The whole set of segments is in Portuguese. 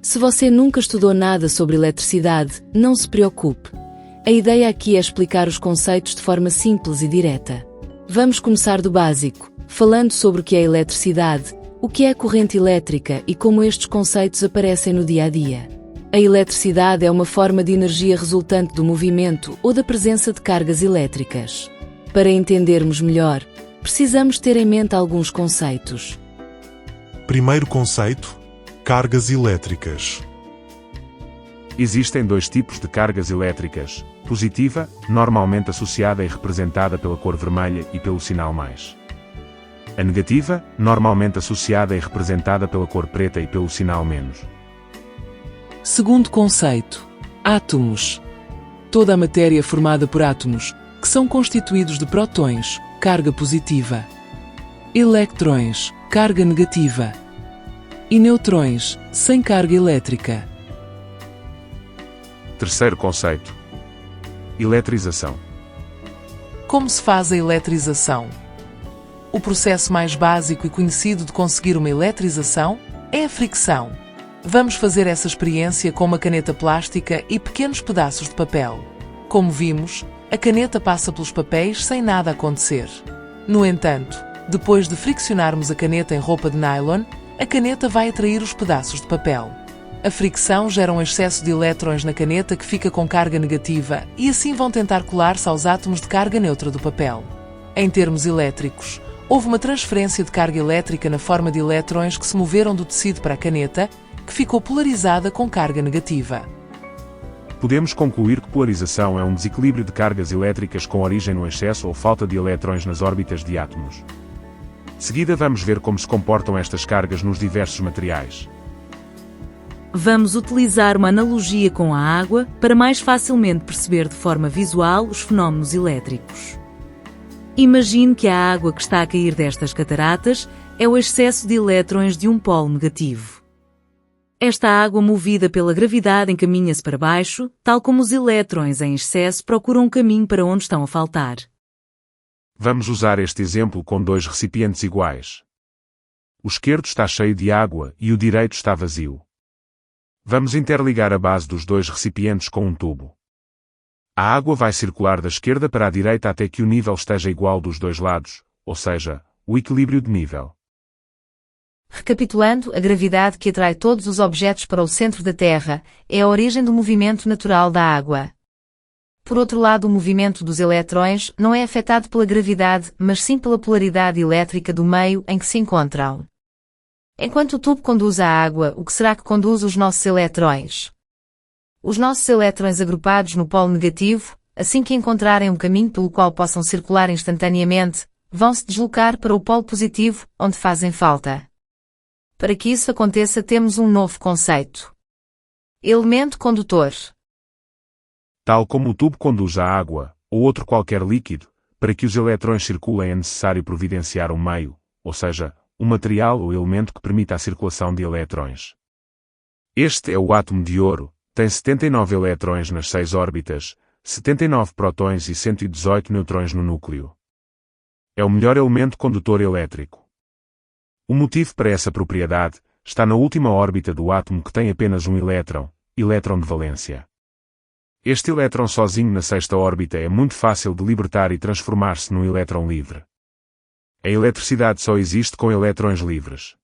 Se você nunca estudou nada sobre eletricidade, não se preocupe. A ideia aqui é explicar os conceitos de forma simples e direta. Vamos começar do básico, falando sobre o que é eletricidade, o que é a corrente elétrica e como estes conceitos aparecem no dia a dia. A eletricidade é uma forma de energia resultante do movimento ou da presença de cargas elétricas. Para entendermos melhor, precisamos ter em mente alguns conceitos. Primeiro conceito: cargas elétricas. Existem dois tipos de cargas elétricas: positiva, normalmente associada e representada pela cor vermelha e pelo sinal mais. A negativa, normalmente associada e representada pela cor preta e pelo sinal menos. Segundo conceito: átomos. Toda a matéria é formada por átomos, que são constituídos de prótons, carga positiva, eletrões, carga negativa, e neutrões, sem carga elétrica. Terceiro conceito: eletrização. Como se faz a eletrização? O processo mais básico e conhecido de conseguir uma eletrização é a fricção. Vamos fazer essa experiência com uma caneta plástica e pequenos pedaços de papel. Como vimos, a caneta passa pelos papéis sem nada acontecer. No entanto, depois de friccionarmos a caneta em roupa de nylon, a caneta vai atrair os pedaços de papel. A fricção gera um excesso de elétrons na caneta que fica com carga negativa e assim vão tentar colar-se aos átomos de carga neutra do papel. Em termos elétricos, houve uma transferência de carga elétrica na forma de elétrons que se moveram do tecido para a caneta, que ficou polarizada com carga negativa. Podemos concluir que polarização é um desequilíbrio de cargas elétricas com origem no excesso ou falta de elétrons nas órbitas de átomos. De seguida vamos ver como se comportam estas cargas nos diversos materiais. Vamos utilizar uma analogia com a água para mais facilmente perceber de forma visual os fenómenos elétricos. Imagine que a água que está a cair destas cataratas é o excesso de elétrons de um polo negativo. Esta água movida pela gravidade encaminha-se para baixo, tal como os elétrons em excesso procuram um caminho para onde estão a faltar. Vamos usar este exemplo com dois recipientes iguais. O esquerdo está cheio de água e o direito está vazio. Vamos interligar a base dos dois recipientes com um tubo. A água vai circular da esquerda para a direita até que o nível esteja igual dos dois lados, ou seja, o equilíbrio de nível. Recapitulando, a gravidade que atrai todos os objetos para o centro da Terra é a origem do movimento natural da água. Por outro lado, o movimento dos eletrões não é afetado pela gravidade, mas sim pela polaridade elétrica do meio em que se encontram. Enquanto o tubo conduz a água, o que será que conduz os nossos eletrões? Os nossos eletrões agrupados no polo negativo, assim que encontrarem um caminho pelo qual possam circular instantaneamente, vão se deslocar para o polo positivo, onde fazem falta. Para que isso aconteça, temos um novo conceito: elemento condutor. Tal como o tubo conduz a água, ou outro qualquer líquido, para que os eletrões circulem é necessário providenciar um meio, ou seja, um material ou elemento que permita a circulação de eletrões. Este é o átomo de ouro, tem 79 eletrões nas 6 órbitas, 79 prótons e 118 neutrões no núcleo. É o melhor elemento condutor elétrico. O motivo para essa propriedade está na última órbita do átomo, que tem apenas um elétron de valência. Este elétron sozinho na 6ª órbita é muito fácil de libertar e transformar-se num elétron livre. A eletricidade só existe com elétrons livres.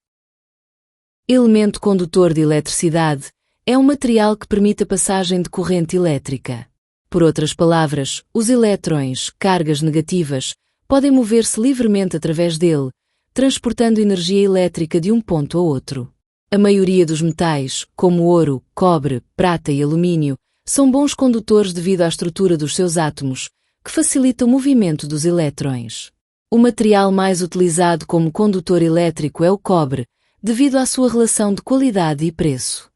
Elemento condutor de eletricidade é um material que permite a passagem de corrente elétrica. Por outras palavras, os elétrons, cargas negativas, podem mover-se livremente através dele, transportando energia elétrica de um ponto a outro. A maioria dos metais, como ouro, cobre, prata e alumínio, são bons condutores devido à estrutura dos seus átomos, que facilita o movimento dos elétrons. O material mais utilizado como condutor elétrico é o cobre, devido à sua relação de qualidade e preço.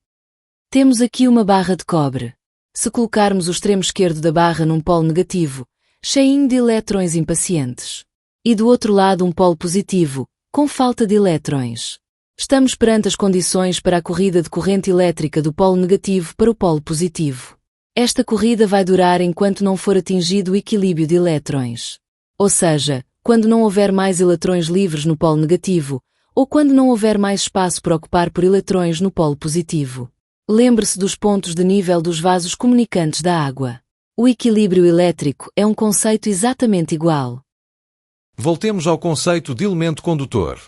Temos aqui uma barra de cobre. Se colocarmos o extremo esquerdo da barra num polo negativo, cheinho de elétrons impacientes, e do outro lado um polo positivo, com falta de elétrons, estamos perante as condições para a corrida de corrente elétrica do polo negativo para o polo positivo. Esta corrida vai durar enquanto não for atingido o equilíbrio de elétrons. Ou seja, quando não houver mais eletrões livres no polo negativo, ou quando não houver mais espaço para ocupar por eletrões no polo positivo. Lembre-se dos pontos de nível dos vasos comunicantes da água. O equilíbrio elétrico é um conceito exatamente igual. Voltemos ao conceito de elemento condutor.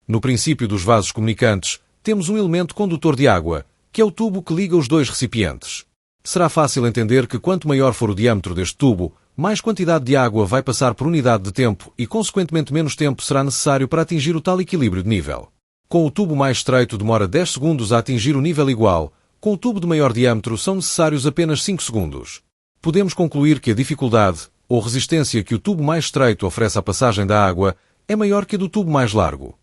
No princípio dos vasos comunicantes, temos um elemento condutor de água, que é o tubo que liga os dois recipientes. Será fácil entender que quanto maior for o diâmetro deste tubo, mais quantidade de água vai passar por unidade de tempo e, consequentemente, menos tempo será necessário para atingir o tal equilíbrio de nível. Com o tubo mais estreito demora 10 segundos a atingir o nível igual, com o tubo de maior diâmetro são necessários apenas 5 segundos. Podemos concluir que a dificuldade, ou resistência que o tubo mais estreito oferece à passagem da água, é maior que a do tubo mais largo.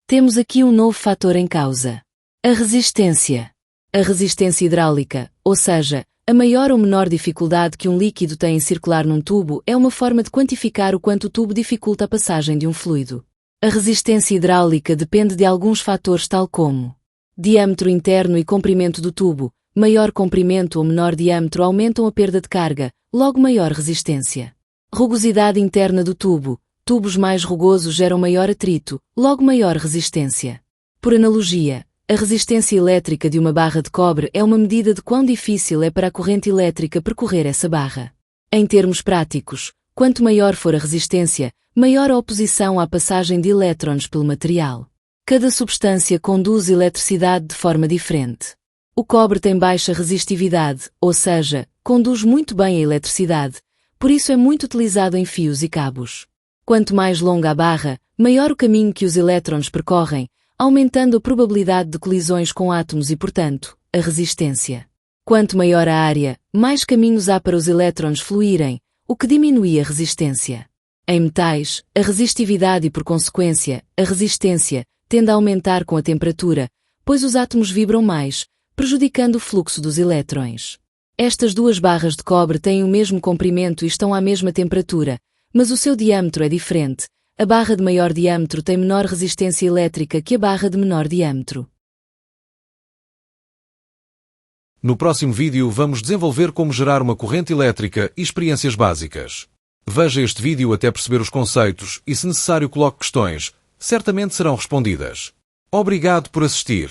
Temos aqui um novo fator em causa: a resistência. A resistência hidráulica, ou seja, a maior ou menor dificuldade que um líquido tem em circular num tubo, é uma forma de quantificar o quanto o tubo dificulta a passagem de um fluido. A resistência hidráulica depende de alguns fatores tal como diâmetro interno e comprimento do tubo. Maior comprimento ou menor diâmetro aumentam a perda de carga, logo maior resistência. Rugosidade interna do tubo. Tubos mais rugosos geram maior atrito, logo maior resistência. Por analogia, a resistência elétrica de uma barra de cobre é uma medida de quão difícil é para a corrente elétrica percorrer essa barra. Em termos práticos, quanto maior for a resistência, maior a oposição à passagem de elétrons pelo material. Cada substância conduz eletricidade de forma diferente. O cobre tem baixa resistividade, ou seja, conduz muito bem a eletricidade, por isso é muito utilizado em fios e cabos. Quanto mais longa a barra, maior o caminho que os elétrons percorrem, aumentando a probabilidade de colisões com átomos e, portanto, a resistência. Quanto maior a área, mais caminhos há para os elétrons fluírem, o que diminui a resistência. Em metais, a resistividade e, por consequência, a resistência tende a aumentar com a temperatura, pois os átomos vibram mais, prejudicando o fluxo dos elétrons. Estas duas barras de cobre têm o mesmo comprimento e estão à mesma temperatura, mas o seu diâmetro é diferente. A barra de maior diâmetro tem menor resistência elétrica que a barra de menor diâmetro. No próximo vídeo vamos desenvolver como gerar uma corrente elétrica e experiências básicas. Veja este vídeo até perceber os conceitos e, se necessário, coloque questões. Certamente serão respondidas. Obrigado por assistir.